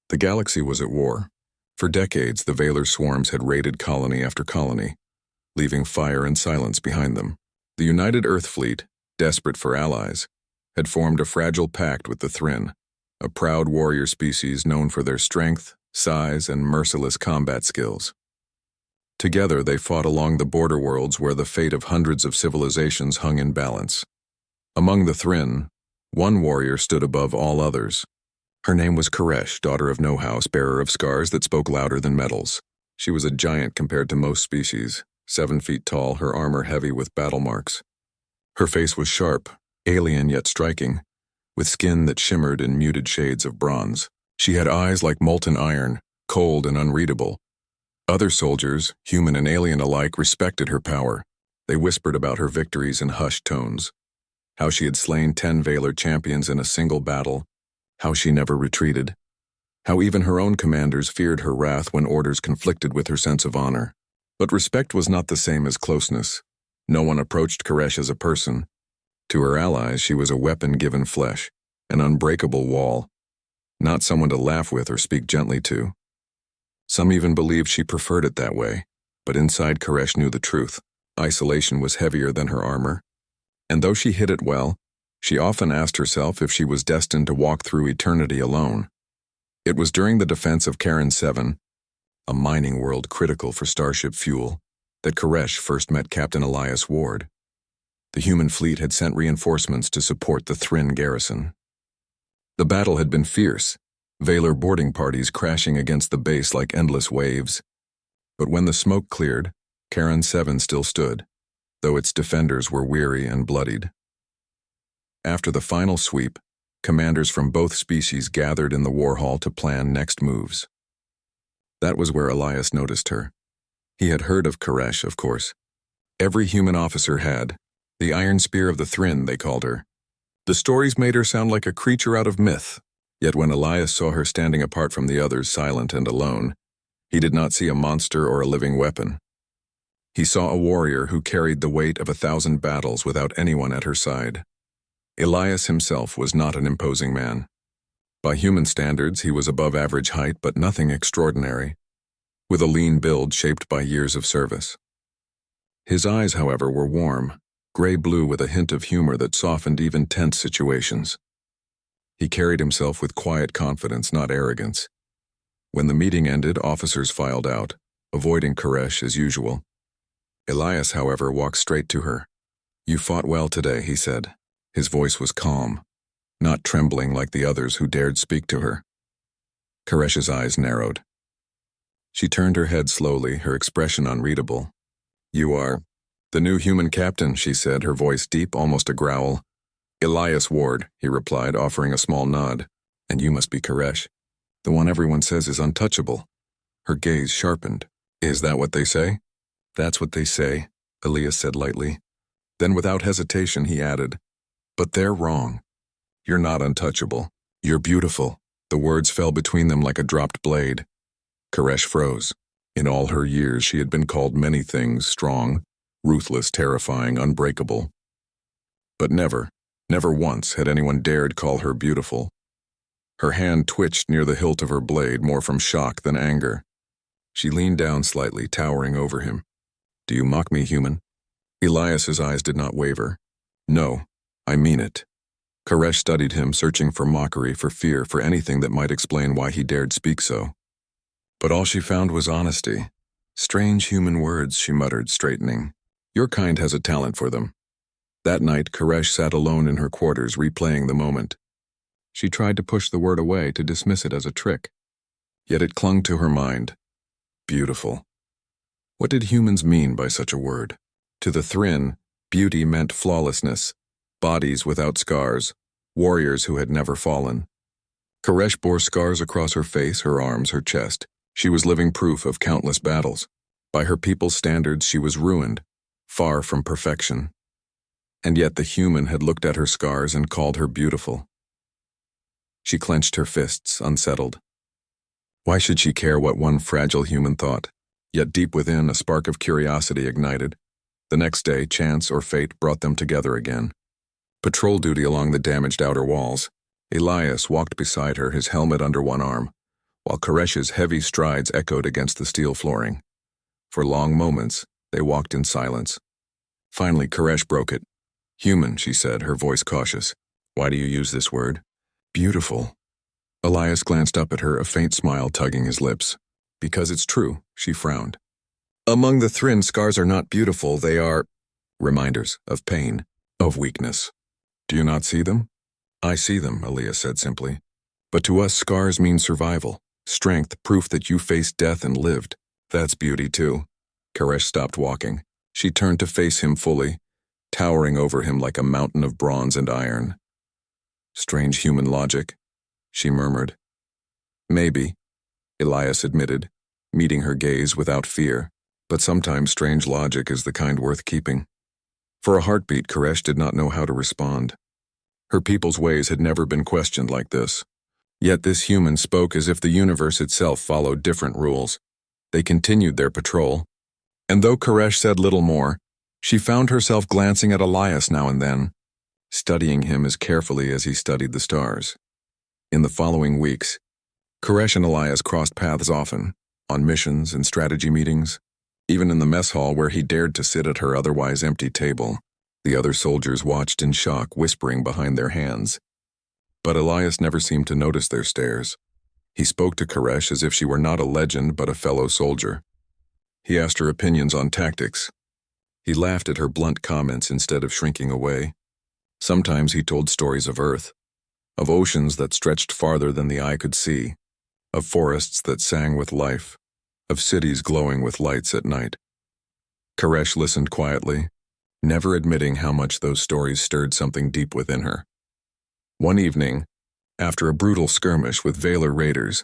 The galaxy was at war. For decades, the Valar swarms had raided colony after colony, leaving fire and silence behind them. The United Earth Fleet, desperate for allies, had formed a fragile pact with the Thryn, a proud warrior species known for their strength, size, and merciless combat skills. Together, they fought along the border worlds where the fate of hundreds of civilizations hung in balance. Among the Thryn, one warrior stood above all others. Her name was Koresh, daughter of No House, bearer of scars that spoke louder than metals. She was a giant compared to most species, 7 feet tall, her armor heavy with battle marks. Her face was sharp, alien yet striking, with skin that shimmered in muted shades of bronze. She had eyes like molten iron, cold and unreadable. Other soldiers, human and alien alike, respected her power. They whispered about her victories in hushed tones. How she had slain 10 Valar champions in a single battle. How she never retreated. How even her own commanders feared her wrath when orders conflicted with her sense of honor. But respect was not the same as closeness. No one approached Koresh as a person. To her allies, she was a weapon given flesh, an unbreakable wall, not someone to laugh with or speak gently to. Some even believed she preferred it that way, but inside Koresh knew the truth. Isolation was heavier than her armor. And though she hid it well, she often asked herself if she was destined to walk through eternity alone. It was during the defense of Cairn 7, a mining world critical for starship fuel, that Koresh first met Captain Elias Ward. The human fleet had sent reinforcements to support the Thryn garrison. The battle had been fierce, Valar boarding parties crashing against the base like endless waves. But when the smoke cleared, Cairn 7 still stood, though its defenders were weary and bloodied. After the final sweep, commanders from both species gathered in the war hall to plan next moves. That was where Elias noticed her. He had heard of Koresh, of course. Every human officer had. The Iron Spear of the Thryn, they called her. The stories made her sound like a creature out of myth. Yet when Elias saw her standing apart from the others, silent and alone, he did not see a monster or a living weapon. He saw a warrior who carried the weight of 1,000 battles without anyone at her side. Elias himself was not an imposing man. By human standards, he was above average height, but nothing extraordinary, with a lean build shaped by years of service. His eyes, however, were warm, gray-blue with a hint of humor that softened even tense situations. He carried himself with quiet confidence, not arrogance. When the meeting ended, officers filed out, avoiding Koresh as usual. Elias, however, walked straight to her. "You fought well today," he said. His voice was calm, not trembling like the others who dared speak to her. Koresh's eyes narrowed. She turned her head slowly, her expression unreadable. "You are the new human captain," she said, her voice deep, almost a growl. "Elias Ward," he replied, offering a small nod. "And you must be Koresh, the one everyone says is untouchable." Her gaze sharpened. "Is that what they say?" "That's what they say," Elias said lightly. Then without hesitation he added, "But they're wrong. You're not untouchable. You're beautiful." The words fell between them like a dropped blade. Koresh froze. In all her years she had been called many things: strong, ruthless, terrifying, unbreakable. But never once had anyone dared call her beautiful. Her hand twitched near the hilt of her blade, more from shock than anger. She leaned down slightly, towering over him. "Do you mock me, human?" Elias's eyes did not waver. "No, I mean it." Koresh studied him, searching for mockery, for fear, for anything that might explain why he dared speak so. But all she found was honesty. "Strange human words," she muttered, straightening. "Your kind has a talent for them." That night, Koresh sat alone in her quarters, replaying the moment. She tried to push the word away, to dismiss it as a trick. Yet it clung to her mind. Beautiful. What did humans mean by such a word? To the Thryn, beauty meant flawlessness, bodies without scars, warriors who had never fallen. Koresh bore scars across her face, her arms, her chest. She was living proof of countless battles. By her people's standards, she was ruined, far from perfection. And yet the human had looked at her scars and called her beautiful. She clenched her fists, unsettled. Why should she care what one fragile human thought? Yet deep within, a spark of curiosity ignited. The next day, chance or fate brought them together again. Patrol duty along the damaged outer walls. Elias walked beside her, his helmet under one arm, while Koresh's heavy strides echoed against the steel flooring. For long moments, they walked in silence. Finally, Koresh broke it. "Human," she said, her voice cautious. "Why do you use this word?" "Beautiful." Elias glanced up at her, a faint smile tugging his lips. "Because it's true," she frowned. "Among the Thryn, scars are not beautiful, they are reminders of pain, of weakness. Do you not see them?" "I see them," Elias said simply. "But to us, scars mean survival, strength, proof that you faced death and lived. That's beauty, too." Koresh stopped walking. She turned to face him fully, towering over him like a mountain of bronze and iron. "Strange human logic," she murmured. "Maybe," Elias admitted, meeting her gaze without fear. "But sometimes strange logic is the kind worth keeping." For a heartbeat, Koresh did not know how to respond. Her people's ways had never been questioned like this. Yet this human spoke as if the universe itself followed different rules. They continued their patrol. And though Koresh said little more, she found herself glancing at Elias now and then, studying him as carefully as he studied the stars. In the following weeks, Koresh and Elias crossed paths often, on missions and strategy meetings. Even in the mess hall where he dared to sit at her otherwise empty table, the other soldiers watched in shock, whispering behind their hands. But Elias never seemed to notice their stares. He spoke to Koresh as if she were not a legend but a fellow soldier. He asked her opinions on tactics. He laughed at her blunt comments instead of shrinking away. Sometimes he told stories of Earth, of oceans that stretched farther than the eye could see, of forests that sang with life, of cities glowing with lights at night. Koresh listened quietly, never admitting how much those stories stirred something deep within her. One evening, after a brutal skirmish with Valar raiders,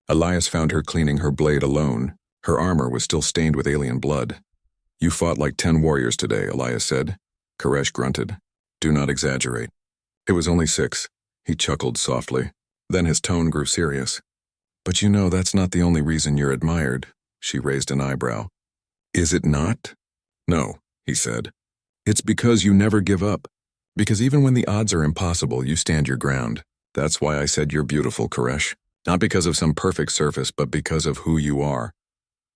Elias found her cleaning her blade alone. Her armor was still stained with alien blood. "You fought like 10 warriors today," Elias said. Koresh grunted. "Do not exaggerate." "It was only 6. He chuckled softly. Then his tone grew serious. "But you know that's not the only reason you're admired." She raised an eyebrow. "Is it not?" "No," he said. "It's because you never give up. Because even when the odds are impossible, you stand your ground. That's why I said you're beautiful, Koresh. Not because of some perfect surface, but because of who you are."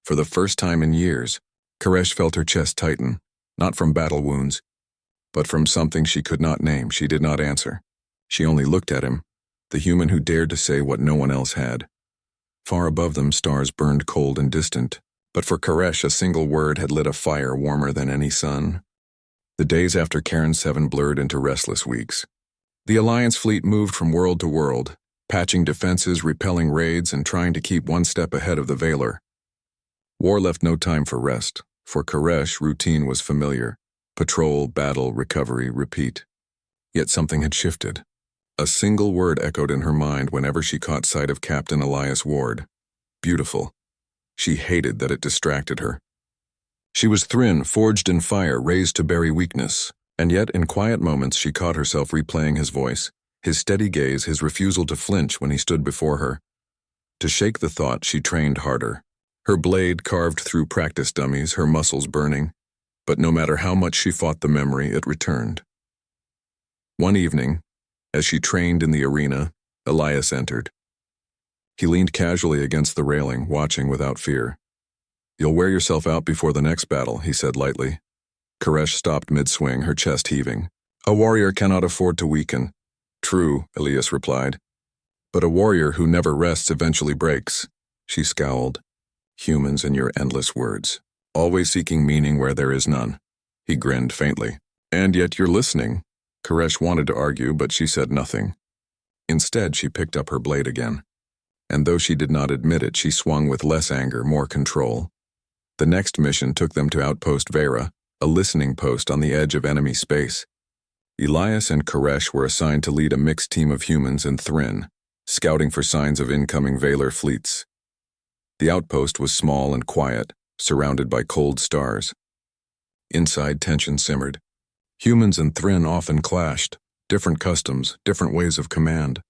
For the first time in years, Koresh felt her chest tighten, not from battle wounds, but from something she could not name. She did not answer. She only looked at him, the human who dared to say what no one else had. Far above them, stars burned cold and distant, but for Koresh, a single word had lit a fire warmer than any sun. The days after Cairn 7 blurred into restless weeks. The Alliance fleet moved from world to world, patching defenses, repelling raids, and trying to keep one step ahead of the Valar. War left no time for rest. For Koresh, routine was familiar. Patrol, battle, recovery, repeat. Yet something had shifted. A single word echoed in her mind whenever she caught sight of Captain Elias Ward. Beautiful. She hated that it distracted her. She was Thryn, forged in fire, raised to bury weakness. And yet, in quiet moments, she caught herself replaying his voice, his steady gaze, his refusal to flinch when he stood before her. To shake the thought, she trained harder. Her blade carved through practice dummies, her muscles burning. But no matter how much she fought the memory, it returned. One evening, as she trained in the arena, Elias entered. He leaned casually against the railing, watching without fear. "You'll wear yourself out before the next battle," he said lightly. Koresh stopped mid-swing, her chest heaving. "A warrior cannot afford to weaken." "True," Elias replied. "But a warrior who never rests eventually breaks." She scowled. "Humans and your endless words. Always seeking meaning where there is none." He grinned faintly. "And yet you're listening." Koresh wanted to argue, but she said nothing. Instead, she picked up her blade again. And though she did not admit it, she swung with less anger, more control. The next mission took them to Outpost Vera, a listening post on the edge of enemy space. Elias and Koresh were assigned to lead a mixed team of humans and Thryn, scouting for signs of incoming Valar fleets. The outpost was small and quiet, surrounded by cold stars. Inside, tension simmered. Humans and Thryn often clashed, different customs, different ways of command.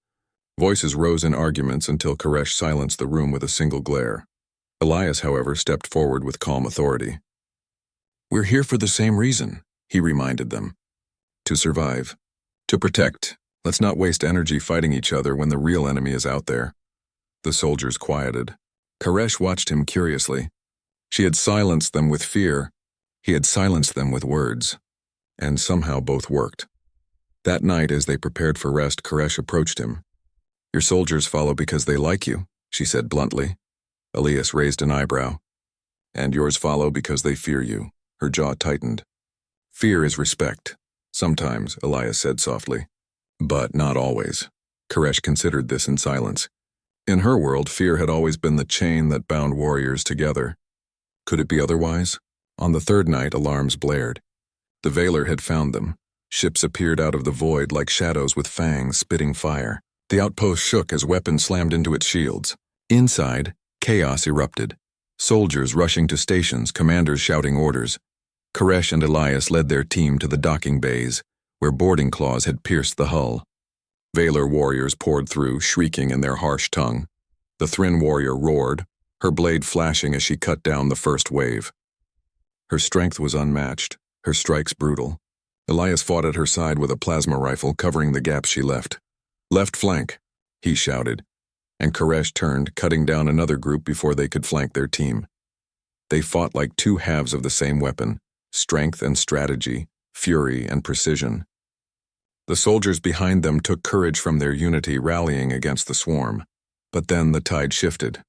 Voices rose in arguments until Koresh silenced the room with a single glare. Elias, however, stepped forward with calm authority. "We're here for the same reason," he reminded them. "To survive. To protect. Let's not waste energy fighting each other when the real enemy is out there." The soldiers quieted. Koresh watched him curiously. She had silenced them with fear. He had silenced them with words. And somehow both worked. That night, as they prepared for rest, Koresh approached him. "Your soldiers follow because they like you," she said bluntly. Elias raised an eyebrow. "And yours follow because they fear you." Her jaw tightened. "Fear is respect. Sometimes," Elias said softly. "But not always." Koresh considered this in silence. In her world, fear had always been the chain that bound warriors together. Could it be otherwise? On the third night, alarms blared. The Veiler had found them. Ships appeared out of the void like shadows with fangs spitting fire. The outpost shook as weapons slammed into its shields. Inside, chaos erupted. Soldiers rushing to stations, commanders shouting orders. Koresh and Elias led their team to the docking bays, where boarding claws had pierced the hull. Veiler warriors poured through, shrieking in their harsh tongue. The Thryn warrior roared, her blade flashing as she cut down the first wave. Her strength was unmatched, her strikes brutal. Elias fought at her side with a plasma rifle covering the gap she left. "Left flank," he shouted, and Koresh turned, cutting down another group before they could flank their team. They fought like two halves of the same weapon, strength and strategy, fury and precision. The soldiers behind them took courage from their unity, rallying against the swarm. But then the tide shifted.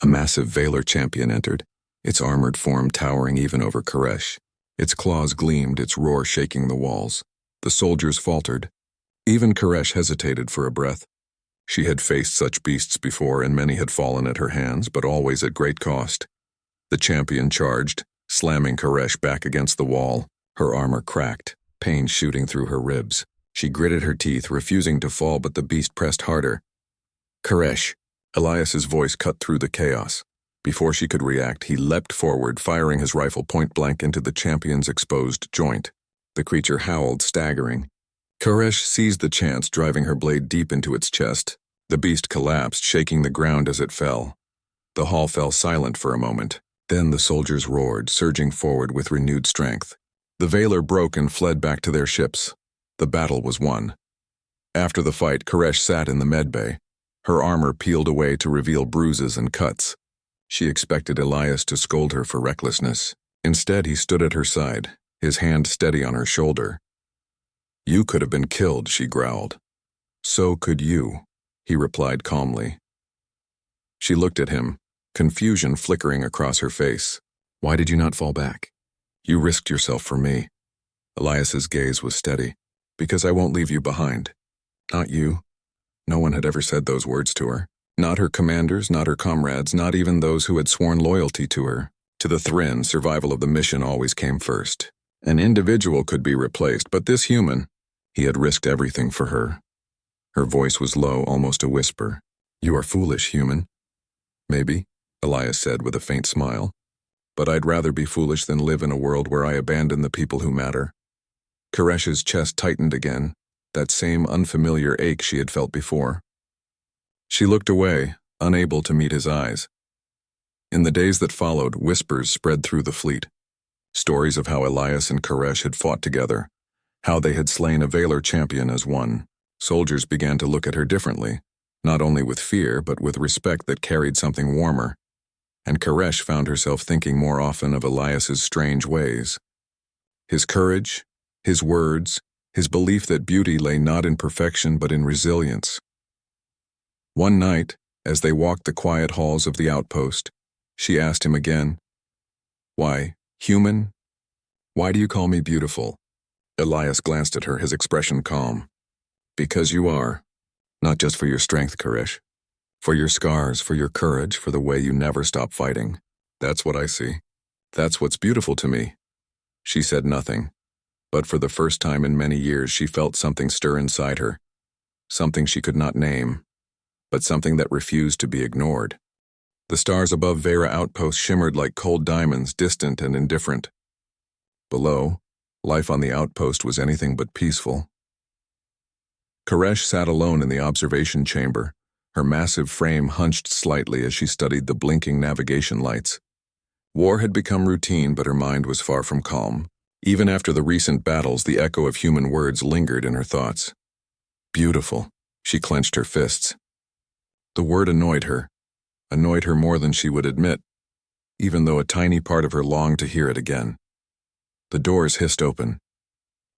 A massive Veiler champion entered, its armored form towering even over Koresh. Its claws gleamed, its roar shaking the walls. The soldiers faltered. Even Koresh hesitated for a breath. She had faced such beasts before, and many had fallen at her hands, but always at great cost. The champion charged, slamming Koresh back against the wall. Her armor cracked, pain shooting through her ribs. She gritted her teeth, refusing to fall, but the beast pressed harder. "Koresh!" Elias's voice cut through the chaos. Before she could react, he leapt forward, firing his rifle point-blank into the champion's exposed joint. The creature howled, staggering. Koresh seized the chance, driving her blade deep into its chest. The beast collapsed, shaking the ground as it fell. The hall fell silent for a moment. Then the soldiers roared, surging forward with renewed strength. The Veiler broke and fled back to their ships. The battle was won. After the fight, Koresh sat in the medbay. Her armor peeled away to reveal bruises and cuts. She expected Elias to scold her for recklessness. Instead, he stood at her side, his hand steady on her shoulder. "You could have been killed," she growled. "So could you," he replied calmly. She looked at him, confusion flickering across her face. "Why did you not fall back? You risked yourself for me." Elias's gaze was steady. "Because I won't leave you behind." "Not you." No one had ever said those words to her. Not her commanders, not her comrades, not even those who had sworn loyalty to her. To the Thryn, survival of the mission always came first. An individual could be replaced, but this human, he had risked everything for her. Her voice was low, almost a whisper. "You are foolish, human." "Maybe," Elias said with a faint smile. "But I'd rather be foolish than live in a world where I abandon the people who matter." Koresh's chest tightened again, that same unfamiliar ache she had felt before. She looked away, unable to meet his eyes. In the days that followed, whispers spread through the fleet. Stories of how Elias and Koresh had fought together, how they had slain a Veiler champion as one. Soldiers began to look at her differently, not only with fear, but with respect that carried something warmer. And Koresh found herself thinking more often of Elias's strange ways. His courage, his words, his belief that beauty lay not in perfection but in resilience. One night, as they walked the quiet halls of the outpost, she asked him again, "Why, human? Why do you call me beautiful?" Elias glanced at her, his expression calm. "Because you are. Not just for your strength, Koresh. For your scars, for your courage, for the way you never stop fighting. That's what I see. That's what's beautiful to me." She said nothing, but for the first time in many years she felt something stir inside her. Something she could not name, but something that refused to be ignored. The stars above Vera Outpost shimmered like cold diamonds, distant and indifferent. Below, life on the outpost was anything but peaceful. Koresh sat alone in the observation chamber, her massive frame hunched slightly as she studied the blinking navigation lights. War had become routine, but her mind was far from calm. Even after the recent battles, the echo of human words lingered in her thoughts. Beautiful. She clenched her fists. The word annoyed her more than she would admit, even though a tiny part of her longed to hear it again. The doors hissed open.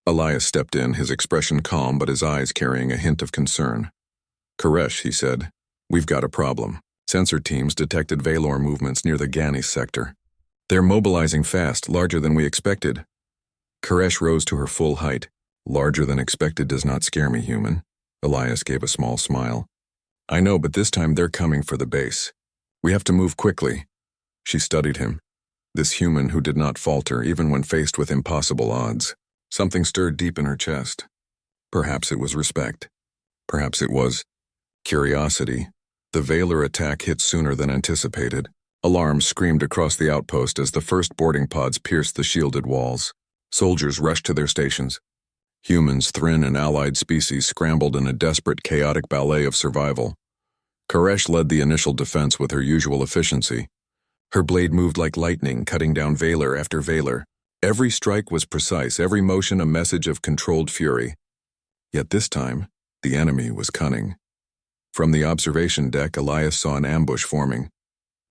Elias stepped in, his expression calm but his eyes carrying a hint of concern. "Koresh," he said, "we've got a problem. Sensor teams detected Valor movements near the Ganis sector. They're mobilizing fast, larger than we expected." Koresh rose to her full height. "Larger than expected does not scare me, human." Elias gave a small smile. "I know, but this time they're coming for the base. We have to move quickly." She studied him, this human who did not falter even when faced with impossible odds. Something stirred deep in her chest. Perhaps it was respect. Perhaps it was curiosity. The Valor attack hit sooner than anticipated. Alarms screamed across the outpost as the first boarding pods pierced the shielded walls. Soldiers rushed to their stations. Humans, Thrin, and allied species scrambled in a desperate, chaotic ballet of survival. Koresh led the initial defense with her usual efficiency. Her blade moved like lightning, cutting down Valor after Valor. Every strike was precise, every motion a message of controlled fury. Yet this time, the enemy was cunning. From the observation deck, Elias saw an ambush forming.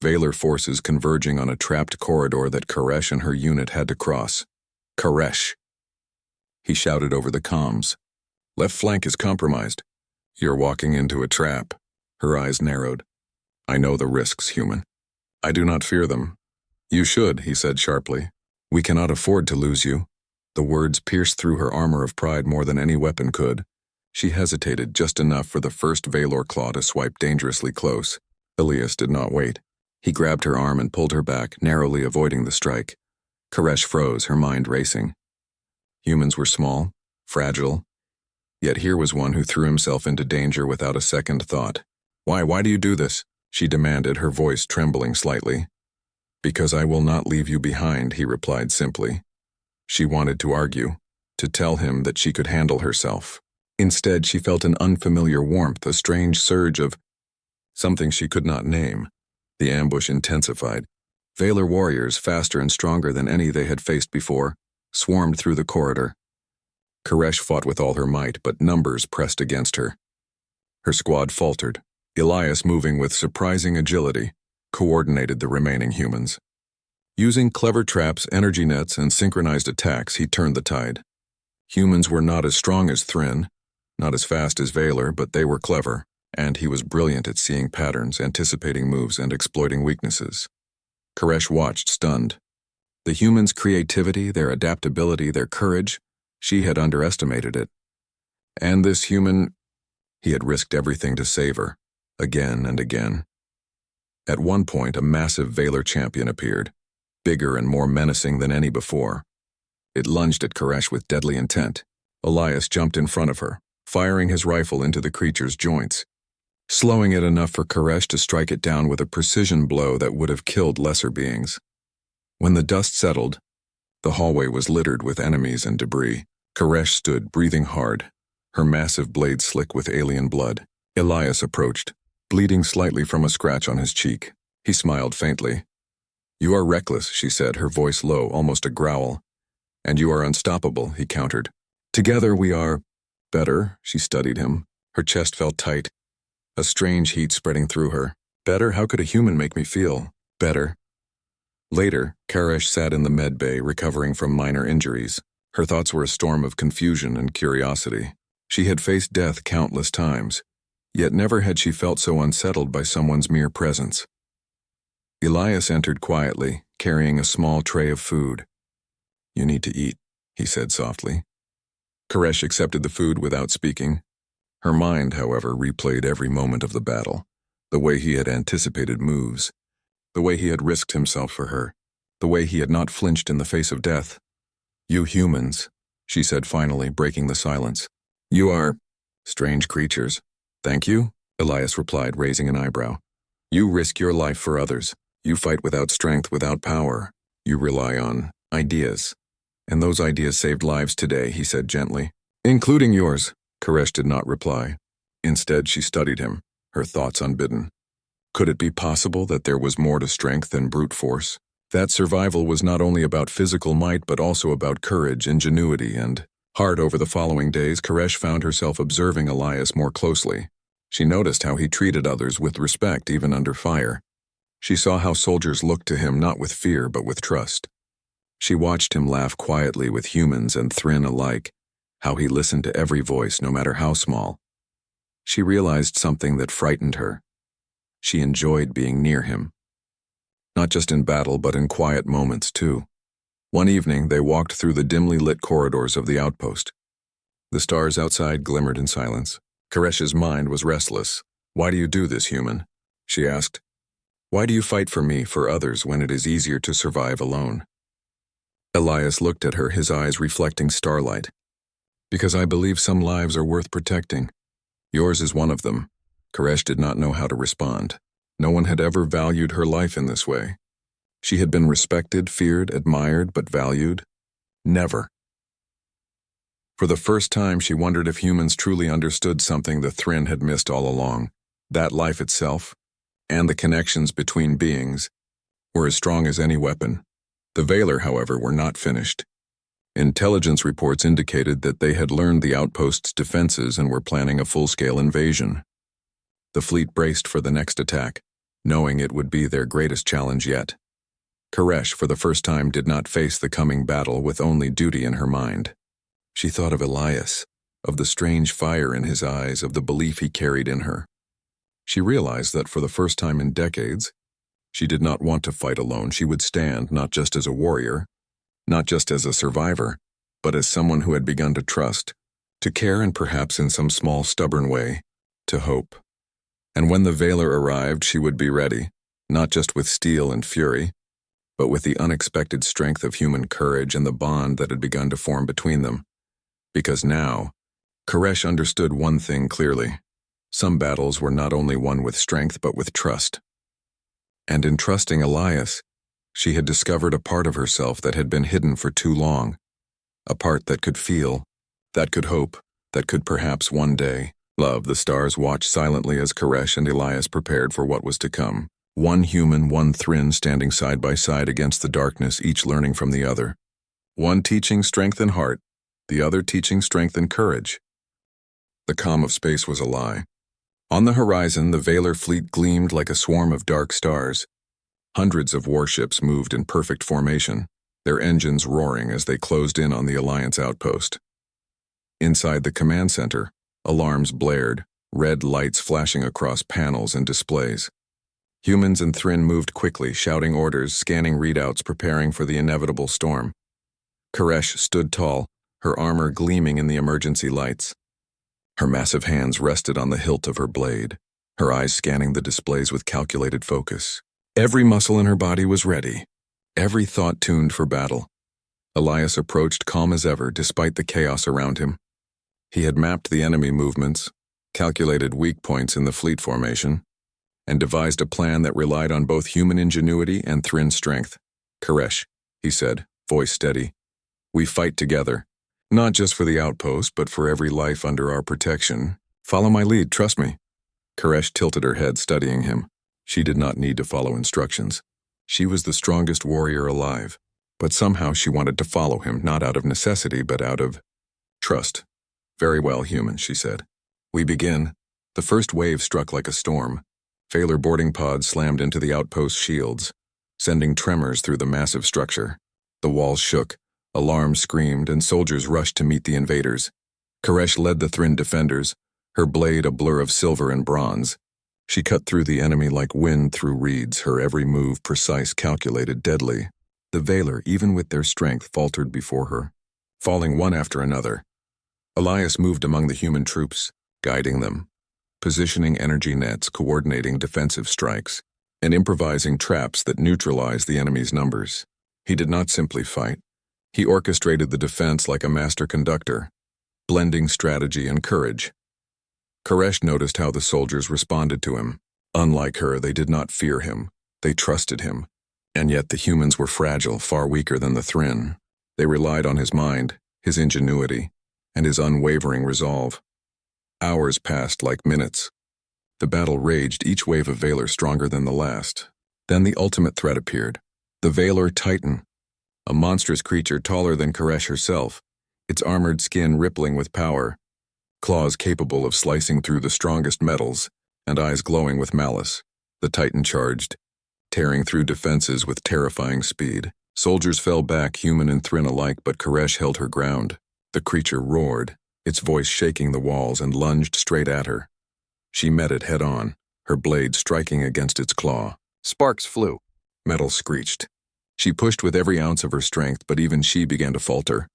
Valor forces converging on a trapped corridor that Koresh and her unit had to cross. "Koresh!" He shouted over the comms. "Left flank is compromised. You're walking into a trap." Her eyes narrowed. "I know the risks, human. I do not fear them." "You should," he said sharply. "We cannot afford to lose you." The words pierced through her armor of pride more than any weapon could. She hesitated just enough for the first Valor claw to swipe dangerously close. Elias did not wait. He grabbed her arm and pulled her back, narrowly avoiding the strike. Koresh froze, her mind racing. Humans were small, fragile, yet here was one who threw himself into danger without a second thought. Why do you do this?" she demanded, her voice trembling slightly. "Because I will not leave you behind," he replied simply. She wanted to argue, to tell him that she could handle herself. Instead, she felt an unfamiliar warmth, a strange surge of something she could not name. The ambush intensified. Valor warriors, faster and stronger than any they had faced before, swarmed through the corridor. Koresh fought with all her might, but numbers pressed against her. Her squad faltered. Elias, moving with surprising agility, coordinated the remaining humans. Using clever traps, energy nets, and synchronized attacks, he turned the tide. Humans were not as strong as Thrin, not as fast as Valor, but they were clever, and he was brilliant at seeing patterns, anticipating moves, and exploiting weaknesses. Koresh watched, stunned. The humans' creativity, their adaptability, their courage, she had underestimated it. And this human, he had risked everything to save her, again and again. At one point, a massive Valor champion appeared, bigger and more menacing than any before. It lunged at Koresh with deadly intent. Elias jumped in front of her, firing his rifle into the creature's joints, slowing it enough for Koresh to strike it down with a precision blow that would have killed lesser beings. When the dust settled, the hallway was littered with enemies and debris. Koresh stood, breathing hard, her massive blade slick with alien blood. Elias approached, bleeding slightly from a scratch on his cheek. He smiled faintly. "You are reckless," she said, her voice low, almost a growl. "And you are unstoppable," he countered. "Together we are better." She studied him. Her chest felt tight, a strange heat spreading through her. "Better? How could a human make me feel better?" Later, Koresh sat in the med bay, recovering from minor injuries. Her thoughts were a storm of confusion and curiosity. She had faced death countless times, yet never had she felt so unsettled by someone's mere presence. Elias entered quietly, carrying a small tray of food. "You need to eat," he said softly. Koresh accepted the food without speaking. Her mind, however, replayed every moment of the battle, the way he had anticipated moves, the way he had risked himself for her, the way he had not flinched in the face of death. "You humans," she said finally, breaking the silence. "You are strange creatures." "Thank you," Elias replied, raising an eyebrow. "You risk your life for others. You fight without strength, without power. You rely on ideas. And those ideas saved lives today," he said gently. "Including yours." Koresh did not reply. Instead, she studied him, her thoughts unbidden. Could it be possible that there was more to strength than brute force? That survival was not only about physical might, but also about courage, ingenuity, and heart. Over the following days, Koresh found herself observing Elias more closely. She noticed how he treated others with respect even under fire. She saw how soldiers looked to him not with fear but with trust. She watched him laugh quietly with humans and Thryn alike, how he listened to every voice no matter how small. She realized something that frightened her. She enjoyed being near him. Not just in battle but in quiet moments too. One evening they walked through the dimly lit corridors of the outpost. The stars outside glimmered in silence. Koresh's mind was restless. "Why do you do this, human?" she asked. "Why do you fight for me, for others, when it is easier to survive alone?" Elias looked at her, his eyes reflecting starlight. "Because I believe some lives are worth protecting. Yours is one of them." Koresh did not know how to respond. No one had ever valued her life in this way. She had been respected, feared, admired, but valued? Never. For the first time, she wondered if humans truly understood something the Thryn had missed all along. That life itself, and the connections between beings, were as strong as any weapon. The Valar, however, were not finished. Intelligence reports indicated that they had learned the outpost's defenses and were planning a full-scale invasion. The fleet braced for the next attack, knowing it would be their greatest challenge yet. Koresh, for the first time, did not face the coming battle with only duty in her mind. She thought of Elias, of the strange fire in his eyes, of the belief he carried in her. She realized that for the first time in decades, she did not want to fight alone. She would stand not just as a warrior, not just as a survivor, but as someone who had begun to trust, to care, and perhaps in some small, stubborn way, to hope. And when the Valar arrived, she would be ready, not just with steel and fury, but with the unexpected strength of human courage and the bond that had begun to form between them. Because now, Koresh understood one thing clearly. Some battles were not only won with strength but with trust. And in trusting Elias, she had discovered a part of herself that had been hidden for too long. A part that could feel, that could hope, that could perhaps one day love. The stars watched silently as Koresh and Elias prepared for what was to come. One human, one Thryn standing side by side against the darkness, each learning from the other. One teaching strength and heart, the other teaching strength and courage. The calm of space was a lie. On the horizon, the Valar fleet gleamed like a swarm of dark stars. Hundreds of warships moved in perfect formation, their engines roaring as they closed in on the Alliance outpost. Inside the command center, alarms blared, red lights flashing across panels and displays. Humans and Thryn moved quickly, shouting orders, scanning readouts, preparing for the inevitable storm. Koresh stood tall, her armor gleaming in the emergency lights. Her massive hands rested on the hilt of her blade, her eyes scanning the displays with calculated focus. Every muscle in her body was ready, every thought tuned for battle. Elias approached calm as ever, despite the chaos around him. He had mapped the enemy movements, calculated weak points in the fleet formation, and devised a plan that relied on both human ingenuity and Thryn's strength. "Koresh," he said, voice steady, "we fight together. Not just for the outpost, but for every life under our protection. Follow my lead, trust me." Koresh tilted her head, studying him. She did not need to follow instructions. She was the strongest warrior alive, but somehow she wanted to follow him, not out of necessity, but out of trust. "Very well, human," she said. "We begin." The first wave struck like a storm. Valar boarding pods slammed into the outpost shields, sending tremors through the massive structure. The walls shook, alarms screamed, and soldiers rushed to meet the invaders. Koresh led the Thryn defenders, her blade a blur of silver and bronze. She cut through the enemy like wind through reeds, her every move precise, calculated, deadly. The Valar, even with their strength, faltered before her, falling one after another. Elias moved among the human troops, guiding them, positioning energy nets, coordinating defensive strikes, and improvising traps that neutralized the enemy's numbers. He did not simply fight. He orchestrated the defense like a master conductor, blending strategy and courage. Koresh noticed how the soldiers responded to him. Unlike her, they did not fear him. They trusted him. And yet the humans were fragile, far weaker than the Thryn. They relied on his mind, his ingenuity, and his unwavering resolve. Hours passed like minutes. The battle raged, each wave of Valar stronger than the last. Then the ultimate threat appeared. The Valar Titan, a monstrous creature taller than Koresh herself, its armored skin rippling with power. claws capable of slicing through the strongest metals, and eyes glowing with malice. The Titan charged, tearing through defenses with terrifying speed. Soldiers fell back, human and Thrin alike, but Koresh held her ground. The creature roared, its voice shaking the walls, and lunged straight at her. She met it head-on, her blade striking against its claw. Sparks flew. Metal screeched. She pushed with every ounce of her strength, but even she began to falter.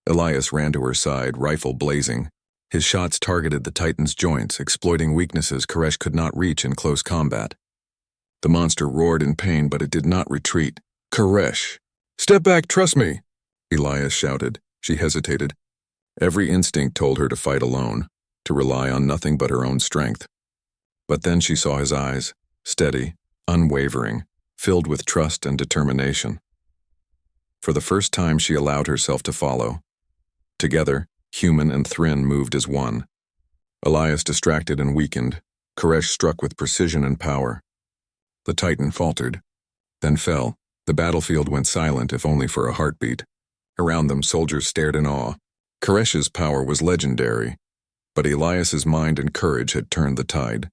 Elias ran to her side, rifle blazing. His shots targeted the Titan's joints, exploiting weaknesses Koresh could not reach in close combat. The monster roared in pain, but it did not retreat. "Koresh! Step back, trust me!" Elias shouted. She hesitated. Every instinct told her to fight alone, to rely on nothing but her own strength. But then she saw his eyes, steady, unwavering, filled with trust and determination. For the first time, she allowed herself to follow. Together, human and Thrin moved as one. Elias distracted and weakened, Koresh struck with precision and power. The Titan faltered, then fell. The battlefield went silent, if only for a heartbeat. Around them, soldiers stared in awe. Koresh's power was legendary, but Elias's mind and courage had turned the tide.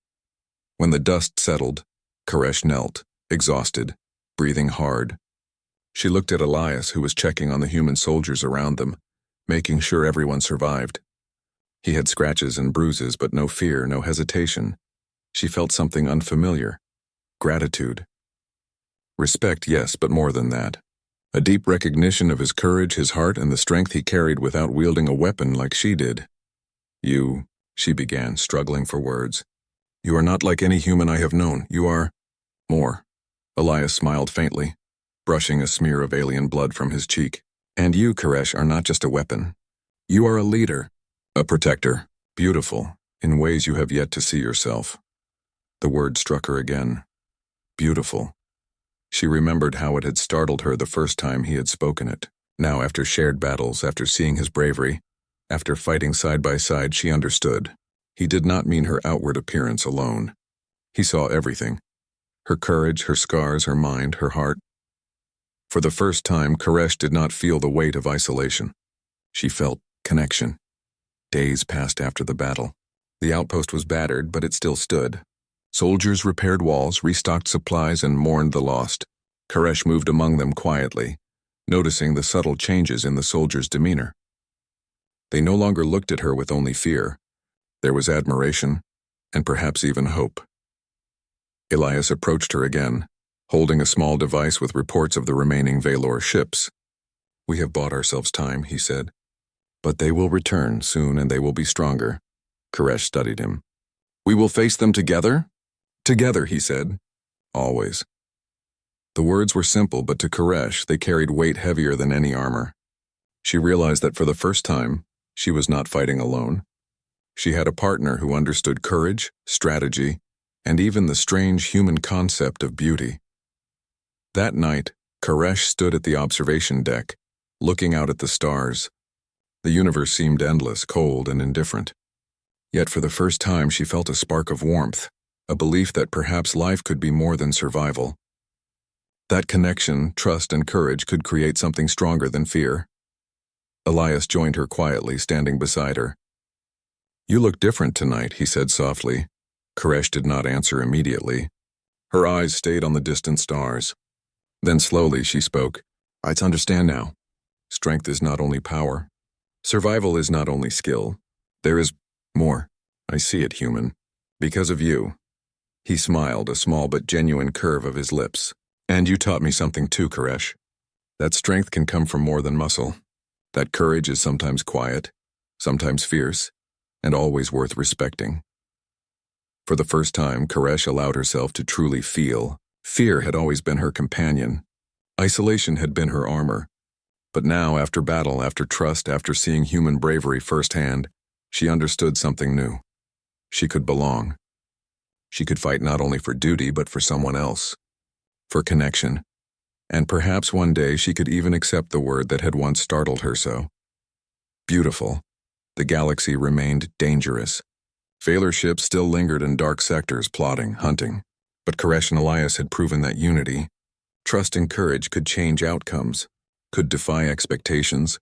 When the dust settled, Koresh knelt, exhausted, breathing hard. She looked at Elias, who was checking on the human soldiers around them, making sure everyone survived. He had scratches and bruises, but no fear, no hesitation. She felt something unfamiliar. Gratitude. Respect, yes, but more than that. A deep recognition of his courage, his heart, and the strength he carried without wielding a weapon like she did. "You," she began, struggling for words. "You are not like any human I have known. You are more." Elias smiled faintly, brushing a smear of alien blood from his cheek. "And you, Koresh, are not just a weapon. You are a leader, a protector, beautiful, in ways you have yet to see yourself." The word struck her again. Beautiful. She remembered how it had startled her the first time he had spoken it. Now, after shared battles, after seeing his bravery, after fighting side by side, she understood. He did not mean her outward appearance alone. He saw everything. Her courage, her scars, her mind, her heart. For the first time, Koresh did not feel the weight of isolation. She felt connection. Days passed after the battle. The outpost was battered, but it still stood. Soldiers repaired walls, restocked supplies, and mourned the lost. Koresh moved among them quietly, noticing the subtle changes in the soldiers' demeanor. They no longer looked at her with only fear. There was admiration, and perhaps even hope. Elias approached her again, holding a small device with reports of the remaining Valor ships. "We have bought ourselves time," he said. "But they will return soon, and they will be stronger." Koresh studied him. "We will face them together?" "Together," he said. "Always." The words were simple, but to Koresh, they carried weight heavier than any armor. She realized that for the first time, she was not fighting alone. She had a partner who understood courage, strategy, and even the strange human concept of beauty. That night, Koresh stood at the observation deck, looking out at the stars. The universe seemed endless, cold, and indifferent. Yet for the first time, she felt a spark of warmth, a belief that perhaps life could be more than survival. That connection, trust, and courage could create something stronger than fear. Elias joined her quietly, standing beside her. "You look different tonight," he said softly. Koresh did not answer immediately. Her eyes stayed on the distant stars. Then slowly she spoke. "I understand now. Strength is not only power. Survival is not only skill. There is more. I see it, human. Because of you." He smiled, a small but genuine curve of his lips. "And you taught me something too, Koresh. That strength can come from more than muscle. That courage is sometimes quiet, sometimes fierce, and always worth respecting." For the first time, Koresh allowed herself to truly feel. Fear had always been her companion. Isolation had been her armor. But now, after battle, after trust, after seeing human bravery firsthand, she understood something new. She could belong. She could fight not only for duty, but for someone else. For connection. And perhaps one day she could even accept the word that had once startled her so. Beautiful. The galaxy remained dangerous. Valor ships still lingered in dark sectors, plotting, hunting. But Koresh and Elias had proven that unity, trust and courage could change outcomes, could defy expectations,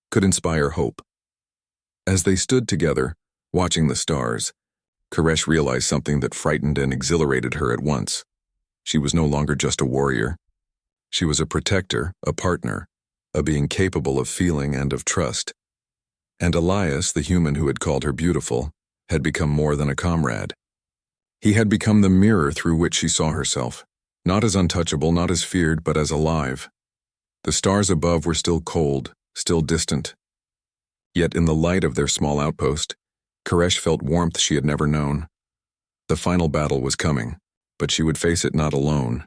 could inspire hope. As they stood together, Watching the stars, Koresh realized something that frightened and exhilarated her at once. She was no longer just a warrior. She was a protector, a partner, a being capable of feeling and of trust. And Elias, the human who had called her beautiful, had become more than a comrade. He had become the mirror through which she saw herself, not as untouchable, not as feared, but as alive. The stars above were still cold, still distant. Yet in the light of their small outpost, Koresh felt warmth she had never known. The final battle was coming, but she would face it not alone,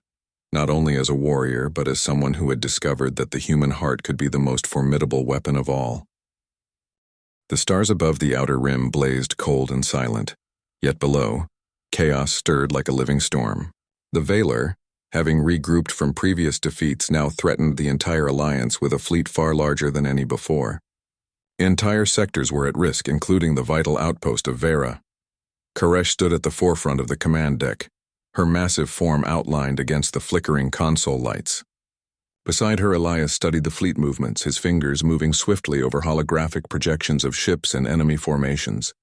not only as a warrior, but as someone who had discovered that the human heart could be the most formidable weapon of all. The stars above the outer rim blazed cold and silent, yet below, chaos stirred like a living storm. The Valor, having regrouped from previous defeats, now threatened the entire alliance with a fleet far larger than any before. Entire sectors were at risk, including the vital outpost of Vera. Koresh stood at the forefront of the command deck, her massive form outlined against the flickering console lights. Beside her, Elias studied the fleet movements, his fingers moving swiftly over holographic projections of ships and enemy formations.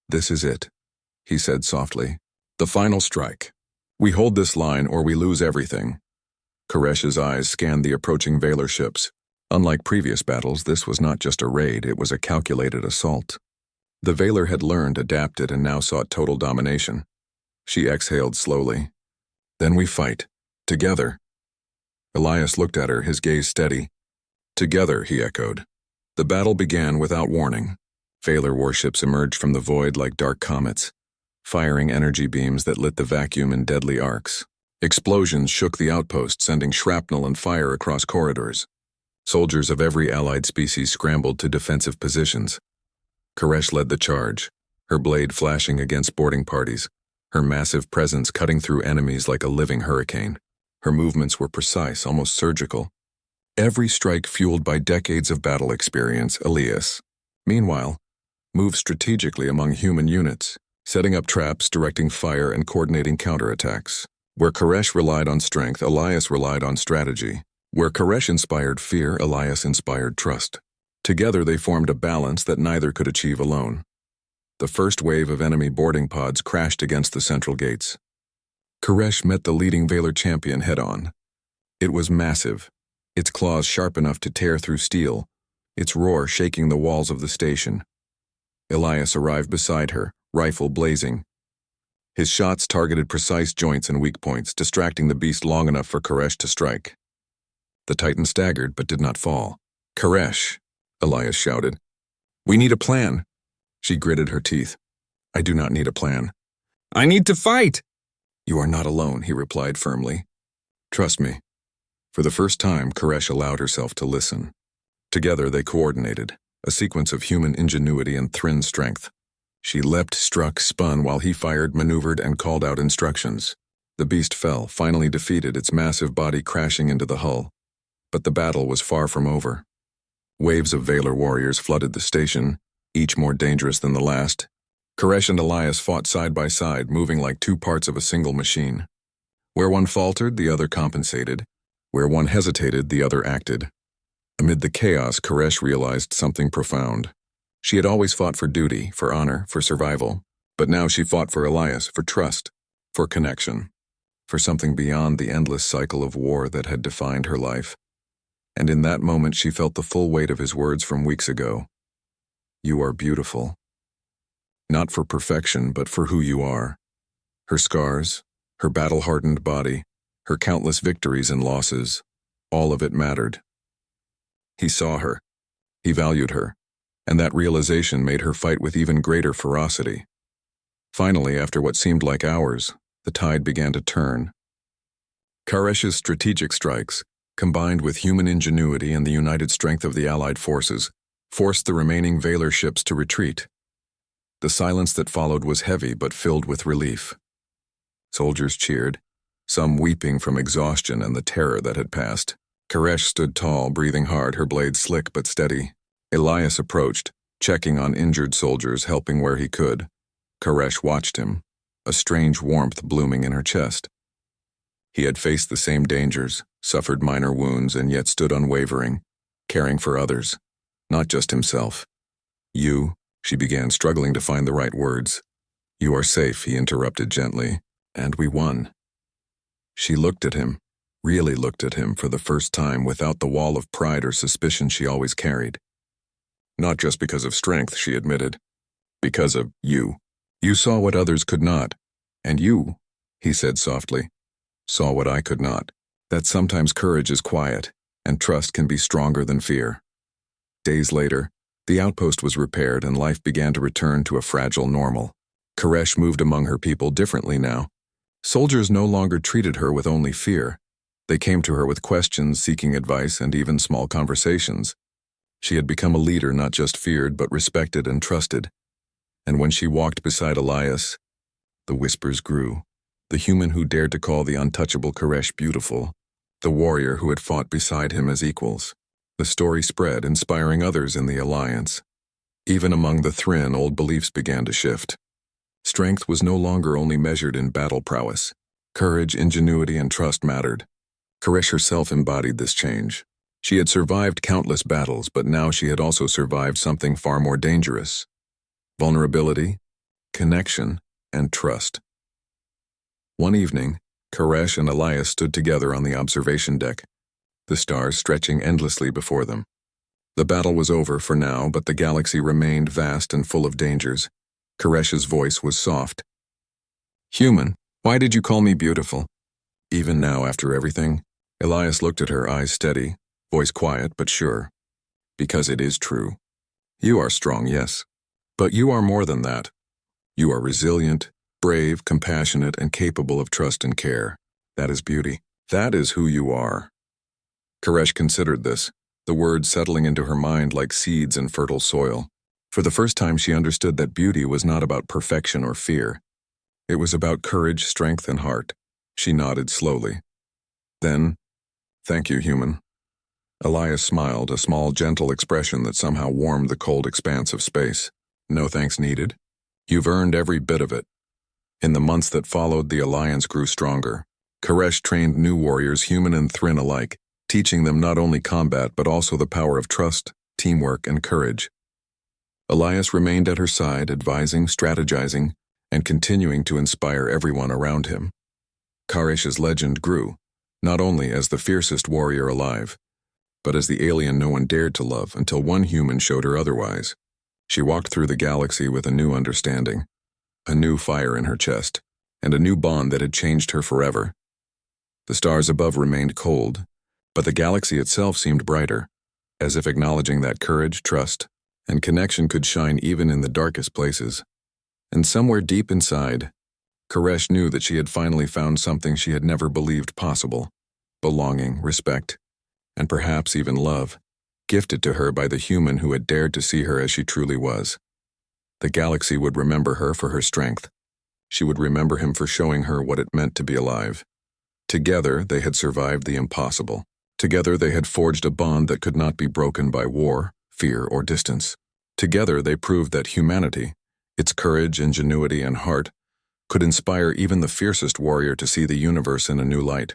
"This is it," he said softly. "The final strike. We hold this line or we lose everything." Koresh's eyes scanned the approaching Valor ships. Unlike previous battles, this was not just a raid, it was a calculated assault. The Valor had learned, adapted, and now sought total domination. She exhaled slowly. "Then we fight. Together." Elias looked at her, his gaze steady. "Together," he echoed. The battle began without warning. Valor warships emerged from the void like dark comets, firing energy beams that lit the vacuum in deadly arcs. Explosions shook the outpost, sending shrapnel and fire across corridors. Soldiers of every allied species scrambled to defensive positions. Koresh led the charge, her blade flashing against boarding parties, her massive presence cutting through enemies like a living hurricane. Her movements were precise, almost surgical. Every strike fueled by decades of battle experience. Elias, meanwhile, moved strategically among human units, setting up traps, directing fire, and coordinating counterattacks. Where Koresh relied on strength, Elias relied on strategy. Where Koresh inspired fear, Elias inspired trust. Together they formed a balance that neither could achieve alone. The first wave of enemy boarding pods crashed against the central gates. Koresh met the leading Valor champion head-on. It was massive, its claws sharp enough to tear through steel, its roar shaking the walls of the station. Elias arrived beside her, rifle blazing. His shots targeted precise joints and weak points, distracting the beast long enough for Koresh to strike. The Titan staggered but did not fall. "Koresh," Elias shouted. "We need a plan." She gritted her teeth. "I do not need a plan." "I need to fight!" "You are not alone," he replied firmly. "Trust me." For the first time, Koresh allowed herself to listen. Together they coordinated, a sequence of human ingenuity and Thrin strength. She leapt, struck, spun while he fired, maneuvered, and called out instructions. The beast fell, finally defeated, its massive body crashing into the hull. But the battle was far from over. Waves of Valor warriors flooded the station, each more dangerous than the last. Koresh and Elias fought side by side, moving like two parts of a single machine. Where one faltered, the other compensated. Where one hesitated, the other acted. Amid the chaos, Koresh realized something profound. She had always fought for duty, for honor, for survival. But now she fought for Elias, for trust, for connection, for something beyond the endless cycle of war that had defined her life. And in that moment she felt the full weight of his words from weeks ago. "You are beautiful. Not for perfection, but for who you are." Her scars, her battle-hardened body, her countless victories and losses, all of it mattered. He saw her. He valued her. And that realization made her fight with even greater ferocity. Finally, after what seemed like hours, the tide began to turn. Koresh's strategic strikes, combined with human ingenuity and the united strength of the Allied forces, forced the remaining Valor ships to retreat. The silence that followed was heavy but filled with relief. Soldiers cheered, some weeping from exhaustion and the terror that had passed. Koresh stood tall, breathing hard, her blade slick but steady. Elias approached, checking on injured soldiers, helping where he could. Koresh watched him, a strange warmth blooming in her chest. He had faced the same dangers, suffered minor wounds, and yet stood unwavering, caring for others, not just himself. "You," She began, struggling to find the right words. "You are safe," he interrupted gently. "And we won." She looked at him, really looked at him for the first time without the wall of pride or suspicion she always carried. "Not just because of strength," she admitted. "Because of you. You saw what others could not. And you," he said softly, "saw what I could not. That sometimes courage is quiet, and trust can be stronger than fear." Days later, the outpost was repaired and life began to return to a fragile normal. Koresh moved among her people differently now. Soldiers no longer treated her with only fear. They came to her with questions, seeking advice, and even small conversations. She had become a leader not just feared but respected and trusted. And when she walked beside Elias, the whispers grew. The human who dared to call the untouchable Koresh beautiful. The warrior who had fought beside him as equals. The story spread, inspiring others in the alliance. Even among the Thrinn, old beliefs began to shift. Strength was no longer only measured in battle prowess. Courage, ingenuity, and trust mattered. Koresh herself embodied this change. She had survived countless battles, but now she had also survived something far more dangerous. Vulnerability, connection, and trust. One evening, Koresh and Elias stood together on the observation deck, the stars stretching endlessly before them. The battle was over for now, but the galaxy remained vast and full of dangers. Koresh's voice was soft. "Human, why did you call me beautiful?" Even now, after everything, Elias looked at her, eyes steady, voice quiet but sure. "Because it is true. You are strong, yes. But you are more than that. You are resilient, brave, compassionate, and capable of trust and care. That is beauty. That is who you are." Koresh considered this, the words settling into her mind like seeds in fertile soil. For the first time she understood that beauty was not about perfection or fear. It was about courage, strength, and heart. She nodded slowly. Then, "Thank you, human." Elias smiled, a small, gentle expression that somehow warmed the cold expanse of space. "No thanks needed. You've earned every bit of it." In the months that followed, the alliance grew stronger. Koresh trained new warriors, human and Thrinn alike, teaching them not only combat but also the power of trust, teamwork, and courage. Elias remained at her side, advising, strategizing, and continuing to inspire everyone around him. Koresh's legend grew, not only as the fiercest warrior alive, but as the alien no one dared to love until one human showed her otherwise. She walked through the galaxy with a new understanding, a new fire in her chest, and a new bond that had changed her forever. The stars above remained cold, but the galaxy itself seemed brighter, as if acknowledging that courage, trust, and connection could shine even in the darkest places. And somewhere deep inside, Koresh knew that she had finally found something she had never believed possible: belonging, respect, and perhaps even love, gifted to her by the human who had dared to see her as she truly was. The galaxy would remember her for her strength. She would remember him for showing her what it meant to be alive. Together, they had survived the impossible. Together, they had forged a bond that could not be broken by war, fear, or distance. Together, they proved that humanity, its courage, ingenuity, and heart, could inspire even the fiercest warrior to see the universe in a new light.